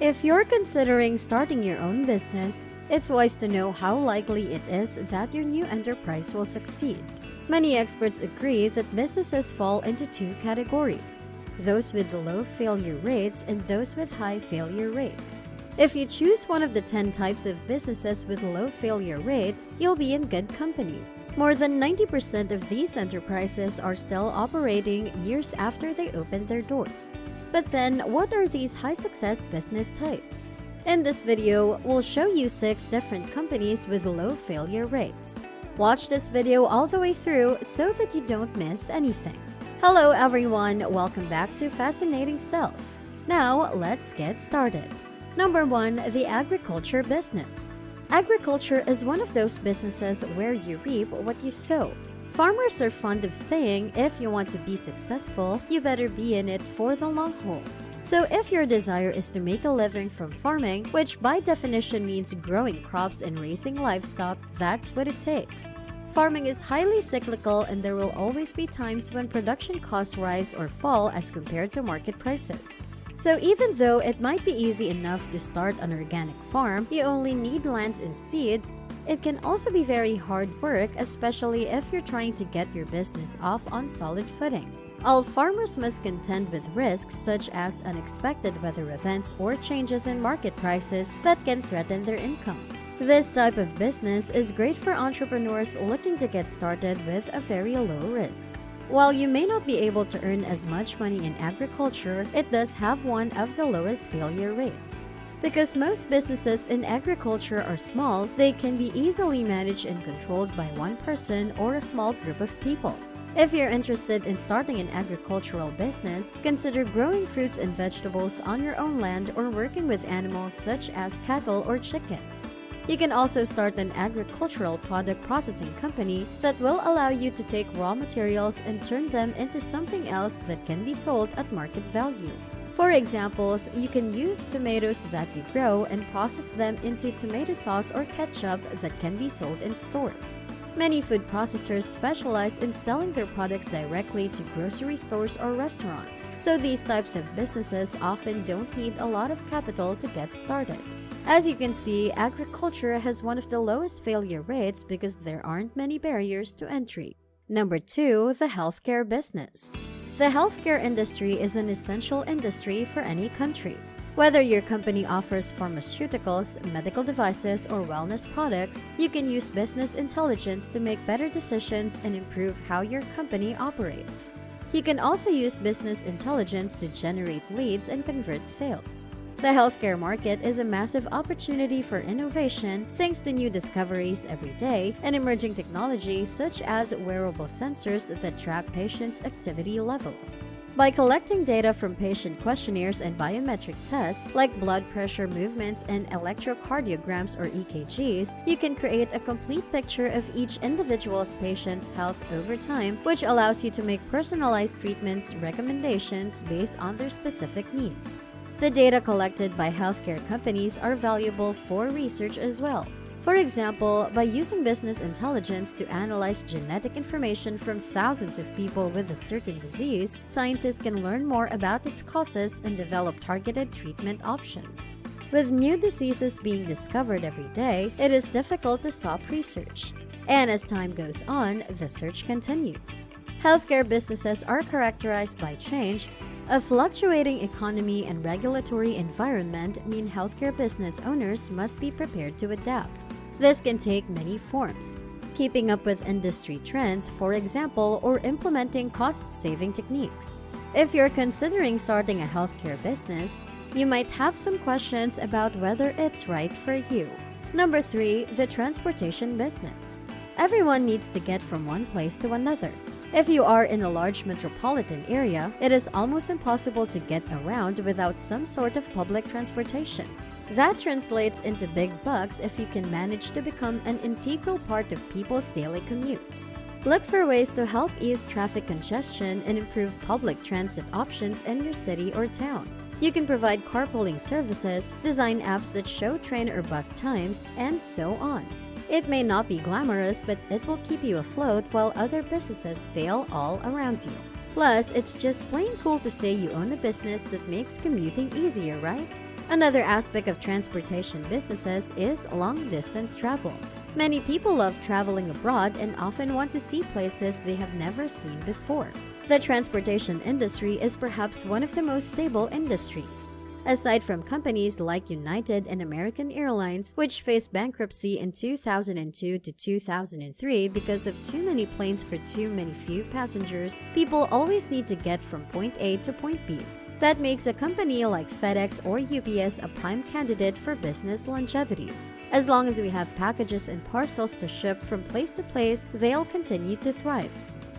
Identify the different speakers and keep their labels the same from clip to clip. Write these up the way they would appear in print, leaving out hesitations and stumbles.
Speaker 1: If you're considering starting your own business, it's wise to know how likely it is that your new enterprise will succeed. Many experts agree that businesses fall into two categories: those with low failure rates and those with high failure rates. If you choose one of the 10 types of businesses with low failure rates, you'll be in good company. More than 90% of these enterprises are still operating years after they opened their doors. But then, what are these high-success business types? In this video, we'll show you 6 different companies with low failure rates. Watch this video all the way through so that you don't miss anything. Hello everyone, welcome back to Fascinating Self. Now, let's get started. Number 1, the agriculture business. Agriculture is one of those businesses where you reap what you sow. Farmers are fond of saying, if you want to be successful, you better be in it for the long haul. So if your desire is to make a living from farming, which by definition means growing crops and raising livestock, that's what it takes. Farming is highly cyclical and there will always be times when production costs rise or fall as compared to market prices. So even though it might be easy enough to start an organic farm, you only need lands and seeds, it can also be very hard work, especially if you're trying to get your business off on solid footing. All farmers must contend with risks such as unexpected weather events or changes in market prices that can threaten their income. This type of business is great for entrepreneurs looking to get started with a very low risk. While you may not be able to earn as much money in agriculture, it does have one of the lowest failure rates. Because most businesses in agriculture are small, they can be easily managed and controlled by one person or a small group of people. If you're interested in starting an agricultural business, consider growing fruits and vegetables on your own land or working with animals such as cattle or chickens. You can also start an agricultural product processing company that will allow you to take raw materials and turn them into something else that can be sold at market value. For examples, you can use tomatoes that you grow and process them into tomato sauce or ketchup that can be sold in stores. Many food processors specialize in selling their products directly to grocery stores or restaurants, so these types of businesses often don't need a lot of capital to get started. As you can see, agriculture has one of the lowest failure rates because there aren't many barriers to entry. Number 2, the healthcare business. The healthcare industry is an essential industry for any country. Whether your company offers pharmaceuticals, medical devices, or wellness products, you can use business intelligence to make better decisions and improve how your company operates. You can also use business intelligence to generate leads and convert sales. The healthcare market is a massive opportunity for innovation thanks to new discoveries every day and emerging technology such as wearable sensors that track patients' activity levels. By collecting data from patient questionnaires and biometric tests like blood pressure movements and electrocardiograms or EKGs, you can create a complete picture of each individual's patient's health over time, which allows you to make personalized treatments recommendations based on their specific needs. The data collected by healthcare companies are valuable for research as well. For example, by using business intelligence to analyze genetic information from thousands of people with a certain disease, scientists can learn more about its causes and develop targeted treatment options. With new diseases being discovered every day, it is difficult to stop research. And as time goes on, the search continues. Healthcare businesses are characterized by change. A fluctuating economy and regulatory environment mean healthcare business owners must be prepared to adapt. This can take many forms: keeping up with industry trends, for example, or implementing cost-saving techniques. If you're considering starting a healthcare business, you might have some questions about whether it's right for you. Number 3, the transportation business. Everyone needs to get from one place to another. If you are in a large metropolitan area, it is almost impossible to get around without some sort of public transportation. That translates into big bucks if you can manage to become an integral part of people's daily commutes. Look for ways to help ease traffic congestion and improve public transit options in your city or town. You can provide carpooling services, design apps that show train or bus times, and so on. It may not be glamorous, but it will keep you afloat while other businesses fail all around you. Plus, it's just plain cool to say you own a business that makes commuting easier, right? Another aspect of transportation businesses is long-distance travel. Many people love traveling abroad and often want to see places they have never seen before. The transportation industry is perhaps one of the most stable industries. Aside from companies like United and American Airlines, which faced bankruptcy in 2002 to 2003 because of too many planes for too many few passengers, people always need to get from point A to point B. That makes a company like FedEx or UPS a prime candidate for business longevity. As long as we have packages and parcels to ship from place to place, they'll continue to thrive.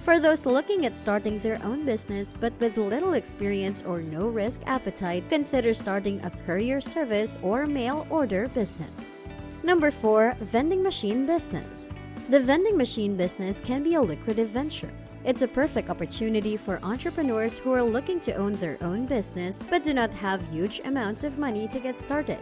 Speaker 1: For those looking at starting their own business but with little experience or no risk appetite, consider starting a courier service or mail order business. Number 4. Vending machine business. The vending machine business can be a lucrative venture. It's a perfect opportunity for entrepreneurs who are looking to own their own business but do not have huge amounts of money to get started.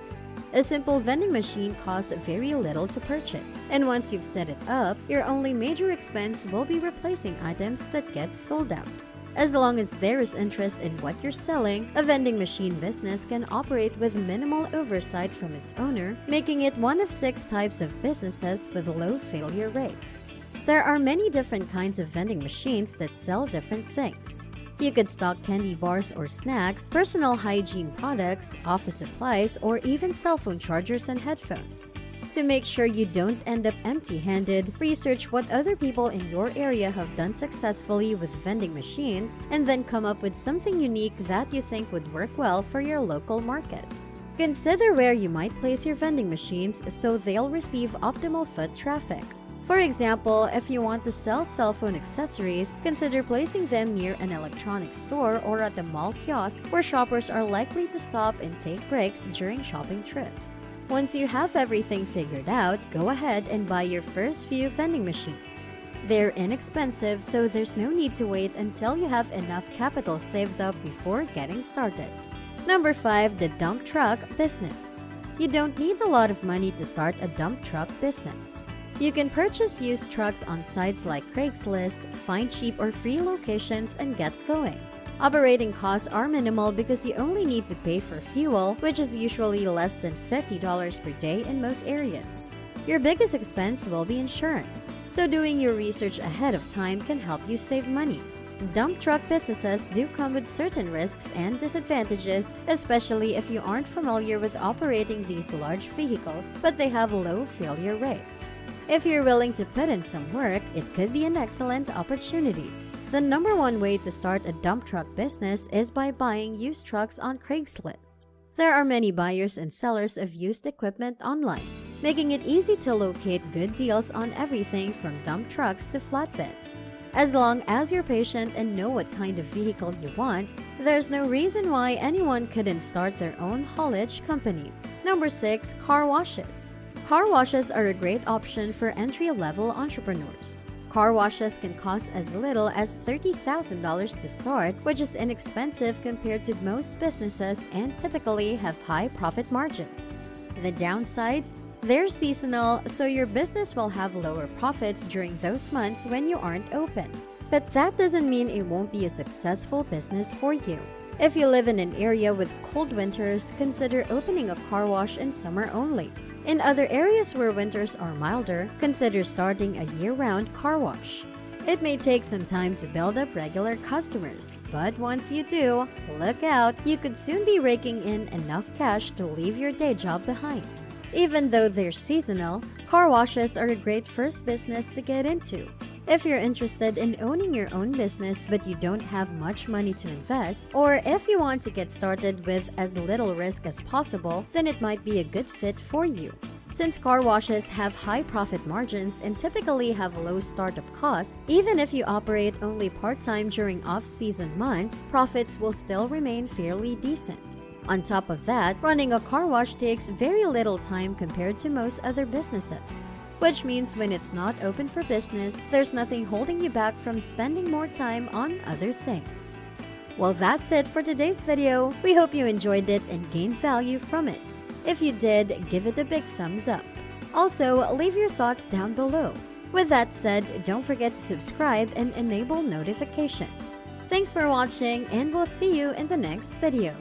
Speaker 1: A simple vending machine costs very little to purchase, and once you've set it up, your only major expense will be replacing items that get sold out. As long as there is interest in what you're selling, a vending machine business can operate with minimal oversight from its owner, making it one of 6 types of businesses with low failure rates. There are many different kinds of vending machines that sell different things. You could stock candy bars or snacks, personal hygiene products, office supplies, or even cell phone chargers and headphones. To make sure you don't end up empty-handed, research what other people in your area have done successfully with vending machines and then come up with something unique that you think would work well for your local market. Consider where you might place your vending machines so they'll receive optimal foot traffic. For example, if you want to sell cell phone accessories, consider placing them near an electronics store or at the mall kiosk where shoppers are likely to stop and take breaks during shopping trips. Once you have everything figured out, go ahead and buy your first few vending machines. They're inexpensive, so there's no need to wait until you have enough capital saved up before getting started. Number 5. The dump truck business. You don't need a lot of money to start a dump truck business. You can purchase used trucks on sites like Craigslist, find cheap or free locations, and get going. Operating costs are minimal because you only need to pay for fuel, which is usually less than $50 per day in most areas. Your biggest expense will be insurance, so doing your research ahead of time can help you save money. Dump truck businesses do come with certain risks and disadvantages, especially if you aren't familiar with operating these large vehicles, but they have low failure rates. If you're willing to put in some work, it could be an excellent opportunity. The number 1 way to start a dump truck business is by buying used trucks on Craigslist. There are many buyers and sellers of used equipment online, making it easy to locate good deals on everything from dump trucks to flatbeds. As long as you're patient and know what kind of vehicle you want, there's no reason why anyone couldn't start their own haulage company. Number 6. Car washes. Car washes are a great option for entry-level entrepreneurs. Car washes can cost as little as $30,000 to start, which is inexpensive compared to most businesses and typically have high profit margins. The downside? They're seasonal, so your business will have lower profits during those months when you aren't open. But that doesn't mean it won't be a successful business for you. If you live in an area with cold winters, consider opening a car wash in summer only. In other areas where winters are milder, consider starting a year-round car wash. It may take some time to build up regular customers, but once you do, look out, you could soon be raking in enough cash to leave your day job behind. Even though they're seasonal, car washes are a great first business to get into. If you're interested in owning your own business but you don't have much money to invest, or if you want to get started with as little risk as possible, then it might be a good fit for you. Since car washes have high profit margins and typically have low startup costs, even if you operate only part-time during off-season months, profits will still remain fairly decent. On top of that, running a car wash takes very little time compared to most other businesses, which means when it's not open for business, there's nothing holding you back from spending more time on other things. Well, that's it for today's video. We hope you enjoyed it and gained value from it. If you did, give it a big thumbs up. Also, leave your thoughts down below. With that said, don't forget to subscribe and enable notifications. Thanks for watching, and we'll see you in the next video.